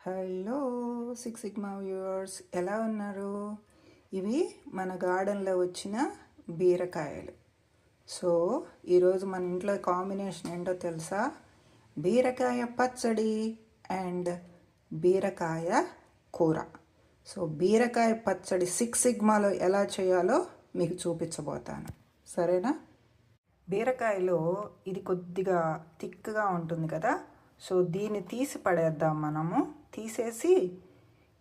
Hello six sigma viewers, ఎలా ఉన్నారు? ఇవి మన గార్డెన్లో వచ్చిన బీరకాయలు. సో ఈరోజు మన ఇంట్లో కాంబినేషన్ ఏంటో తెలుసా? బీరకాయ పచ్చడి అండ్ బీరకాయ కూర. సో బీరకాయ పచ్చడి సిక్స్ సిగ్మాలో ఎలా చేయాలో మీకు చూపించబోతాను, సరేనా? బీరకాయలో ఇది కొద్దిగా థిక్గా ఉంటుంది కదా, సో దీన్ని తీసి పడేద్దాం. మనము తీసేసి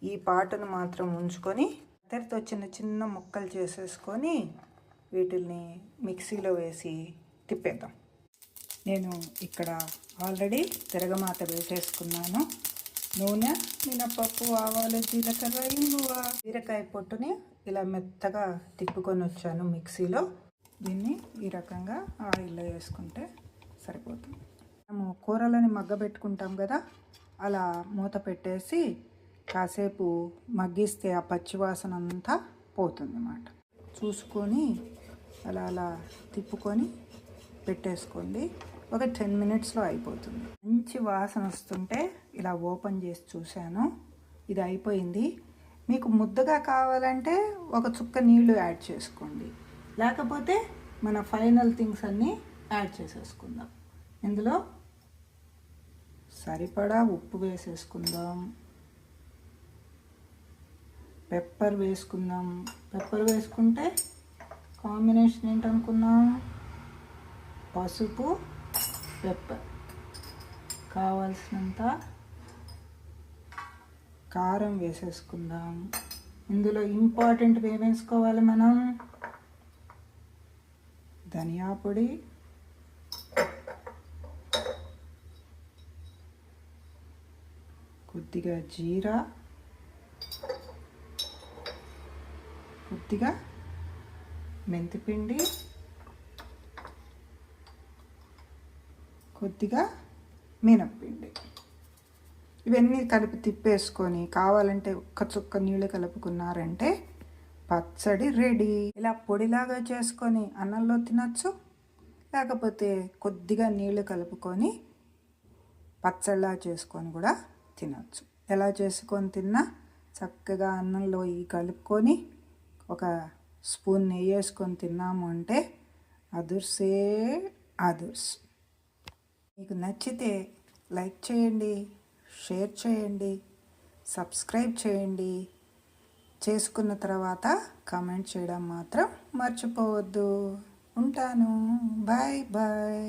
ఈ పాటను మాత్రం ఉంచుకొని కత్తెరతో చిన్న చిన్న ముక్కలు చేసేసుకొని వీటిల్ని మిక్సీలో వేసి తిప్పేద్దాం. నేను ఇక్కడ ఆల్రెడీ తిరగమాత వేసేసుకున్నాను. నూనె, మినపప్పు, ఆవాలు, జీలకర్ర, ఇంగువ. బీరకాయ పొట్టుని ఇలా మెత్తగా తిప్పుకొని వచ్చాను మిక్సీలో. దీన్ని ఈ రకంగా ఆయిల్లో వేసుకుంటే సరిపోతుంది. మనము కూరలని మగ్గబెట్టుకుంటాం కదా, అలా మూత పెట్టేసి కాసేపు మగ్గిస్తే ఆ పచ్చివాసన అంతా పోతుంది అన్నమాట. చూసుకొని అలా అలా తిప్పుకొని పెట్టేసుకోండి. ఒక 10 మినిట్స్లో అయిపోతుంది. మంచి వాసన వస్తుంటే ఇలా ఓపెన్ చేసి చూశాను, ఇది అయిపోయింది. మీకు ముద్దగా కావాలంటే ఒక చుక్క నీళ్లు యాడ్ చేసుకోండి, లేకపోతే మన ఫైనల్ థింగ్స్ అన్నీ యాడ్ చేసేసుకుందాం. ఇందులో సరిపడా ఉప్పు వేసేసుకుందాం, పెప్పర్ వేసుకుందాం. పెప్పర్ వేసుకుంటే కాంబినేషన్ ఏంటనుకున్నాం? పసుపు, పెప్పర్. కావాల్సినంత కారం వేసేసుకుందాం. ఇందులో ఇంపార్టెంట్ వేసుకోవాలి మనం: ధనియా పొడి, కొద్దిగా జీరా, కొద్దిగా మెంతిపిండి, కొద్దిగా మినప్పిండి. ఇవన్నీ కలిపి తిప్పేసుకొని కావాలంటే ఒక్క చుక్క నీళ్ళు కలుపుకున్నారంటే పచ్చడి రెడీ. ఇలా పొడిలాగా చేసుకొని అన్నంలో తినచ్చు, లేకపోతే కొద్దిగా నీళ్ళు కలుపుకొని పచ్చడిలా చేసుకొని కూడా తినచ్చు. ఎలా చేసుకొని తిన్నా చక్కగా అన్నంలో ఈ కలుపుకొని ఒక స్పూన్ నెయ్యి వేసుకొని తిన్నాము అంటే అదుర్సే అదుర్స్. మీకు నచ్చితే లైక్ చేయండి, షేర్ చేయండి, సబ్స్క్రైబ్ చేయండి. చేసుకున్న తర్వాత కామెంట్ చేయడం మాత్రం మర్చిపోవద్దు. ఉంటాను. Bye bye.